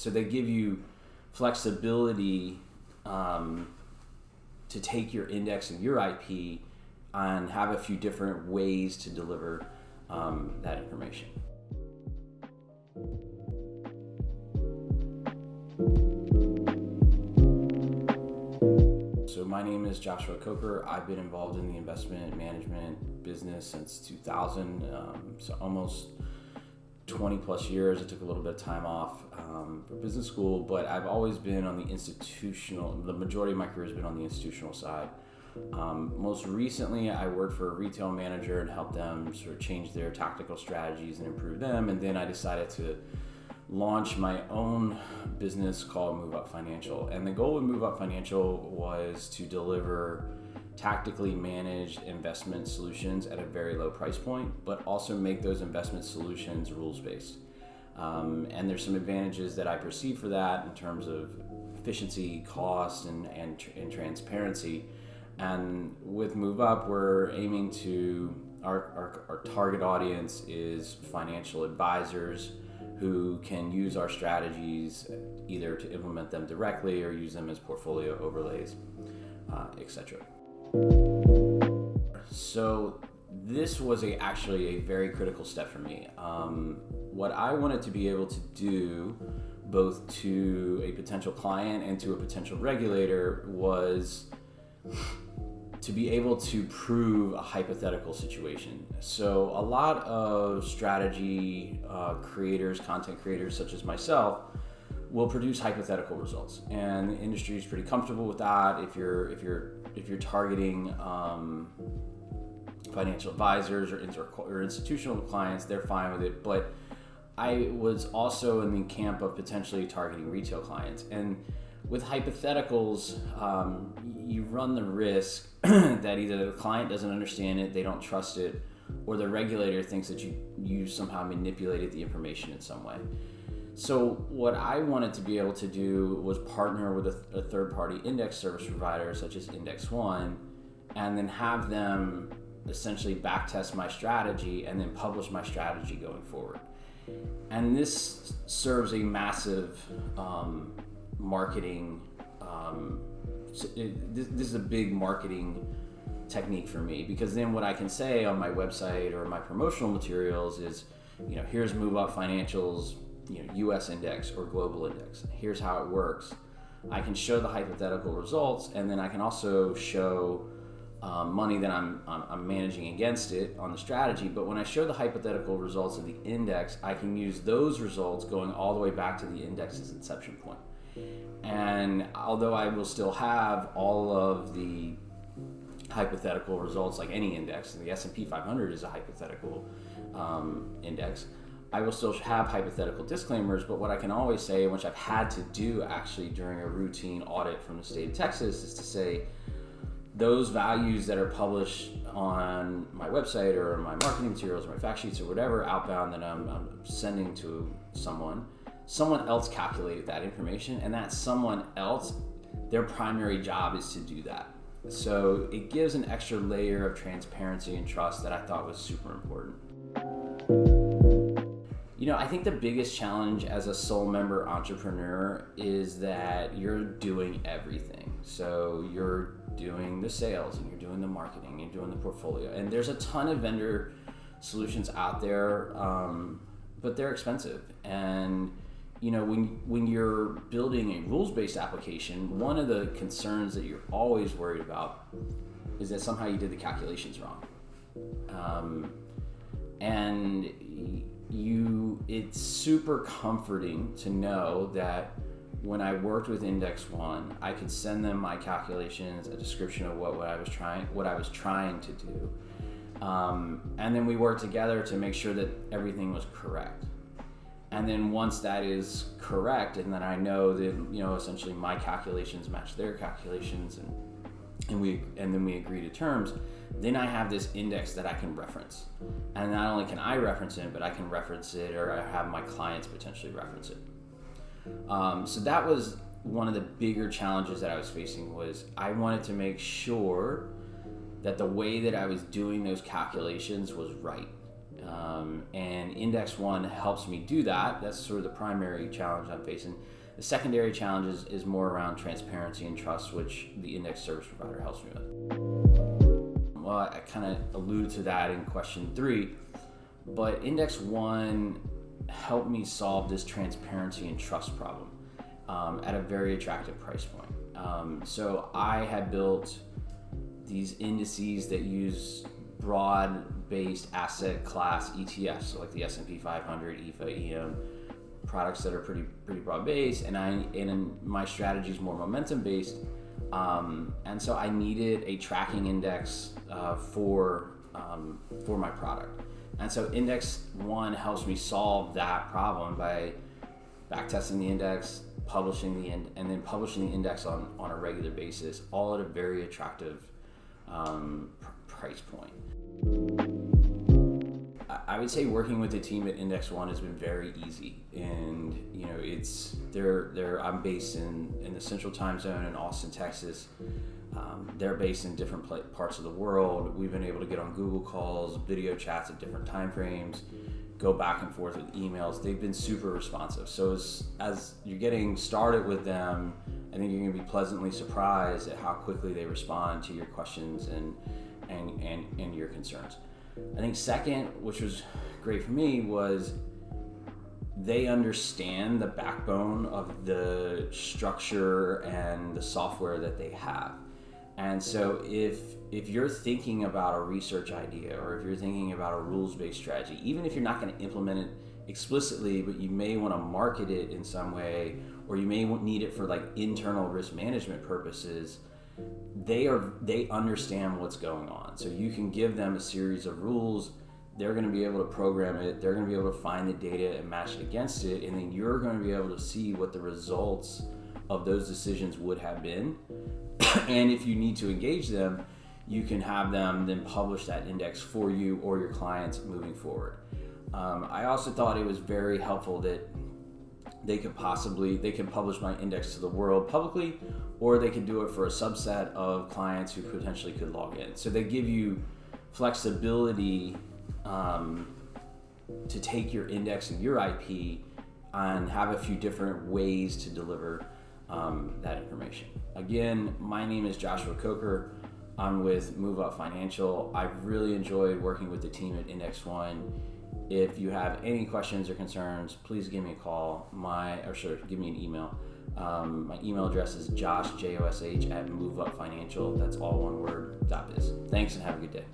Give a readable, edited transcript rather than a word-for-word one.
So they give you flexibility to take your index and your IP and have a few different ways to deliver that information. So my name is Joshua Coker. I've been involved in the investment management business since 2000, so almost 20 plus years. I took a little bit of time off for business school, but I've always been on the institutional, the majority of my career has been on the institutional side. Most recently, I worked for a retail manager and helped them sort of change their tactical strategies and improve them. And then I decided to launch my own business called MoveUp Financial. And the goal with MoveUp Financial was to deliver tactically managed investment solutions at a very low price point, but also make those investment solutions rules-based. And there's some advantages that I perceive for that in terms of efficiency, cost, and transparency. And with MoveUp, we're aiming to, our target audience is financial advisors who can use our strategies either to implement them directly or use them as portfolio overlays, etc. So this was actually a very critical step for me. What I wanted to be able to do, both to a potential client and to a potential regulator, was to be able to prove a hypothetical situation. So a lot of strategy creators, content creators such as myself, will produce hypothetical results, and the industry is pretty comfortable with that. If you're targeting financial advisors or institutional clients, they're fine with it. But I was also in the camp of potentially targeting retail clients, and with hypotheticals, you run the risk that either the client doesn't understand it, they don't trust it, or the regulator thinks that you somehow manipulated the information in some way. So what I wanted to be able to do was partner with a third-party index service provider such as Index One, and then have them essentially backtest my strategy and then publish my strategy going forward. And this serves a massive marketing, this is a big marketing technique for me, because then what I can say on my website or my promotional materials is, here's MoveUp Financial's US index or global index. Here's how it works. I can show the hypothetical results, and then I can also show money that I'm managing against it on the strategy. But when I show the hypothetical results of the index, I can use those results going all the way back to the index's inception point. And although I will still have all of the hypothetical results like any index, and the S&P 500 is a hypothetical index, I will still have hypothetical disclaimers. But what I can always say, which I've had to do actually during a routine audit from the state of Texas, is to say those values that are published on my website or my marketing materials or my fact sheets or whatever outbound that I'm sending to someone else calculated that information, and that someone else, their primary job is to do that. So it gives an extra layer of transparency and trust that I thought was super important. I think the biggest challenge as a sole member entrepreneur is that you're doing everything. So you're doing the sales, and you're doing the marketing, you're doing the portfolio, and there's a ton of vendor solutions out there, but they're expensive. And when you're building a rules-based application, one of the concerns that you're always worried about is that somehow you did the calculations wrong. And it's super comforting to know that when I worked with Index One, I could send them my calculations, a description of what I was trying to do, and then we worked together to make sure that everything was correct. And then once that is correct, and then I know that essentially my calculations match their calculations, and then we agree to terms, then I have this index that I can reference. And not only can I reference it, but I can reference it, or I have my clients potentially reference it. So that was one of the bigger challenges that I was facing, was I wanted to make sure that the way that I was doing those calculations was right. And Index One helps me do that. That's sort of the primary challenge I'm facing. The secondary challenge is more around transparency and trust, which the index service provider helps me with. Well, I kind of alluded to that in question 3, but Index One helped me solve this transparency and trust problem at a very attractive price point. So I had built these indices that use broad-based asset class ETFs, so like the S&P 500, EFA, EM, products that are pretty broad-based, and my strategy is more momentum-based, and so I needed a tracking index for my product. And so Index One helps me solve that problem by backtesting the index, and then publishing the index on a regular basis, all at a very attractive price point. I would say working with the team at Index One has been very easy, and I'm based in the Central Time Zone in Austin, Texas. They're based in different parts of the world. We've been able to get on Google calls, video chats at different time frames, go back and forth with emails. They've been super responsive. So as you're getting started with them, I think you're going to be pleasantly surprised at how quickly they respond to your questions and your concerns. I think second, which was great for me, was they understand the backbone of the structure and the software that they have. And so if you're thinking about a research idea, or if you're thinking about a rules-based strategy, even if you're not going to implement it explicitly, but you may want to market it in some way, or you may need it for like internal risk management purposes, they understand what's going on. So you can give them a series of rules, they're going to be able to program it, they're going to be able to find the data and match it against it, and then you're going to be able to see what the results of those decisions would have been. And if you need to engage them, you can have them then publish that index for you or your clients moving forward. I also thought it was very helpful that they can publish my index to the world publicly, or they can do it for a subset of clients who potentially could log in. So they give you flexibility to take your index and your IP and have a few different ways to deliver that information. Again, my name is Joshua Coker. I'm with MoveUp Financial. I've really enjoyed working with the team at Index One. If you have any questions or concerns, please give me a call. Give me an email. My email address is josh, Josh, at MoveUp Financial. That's all one word, .biz. Thanks and have a good day.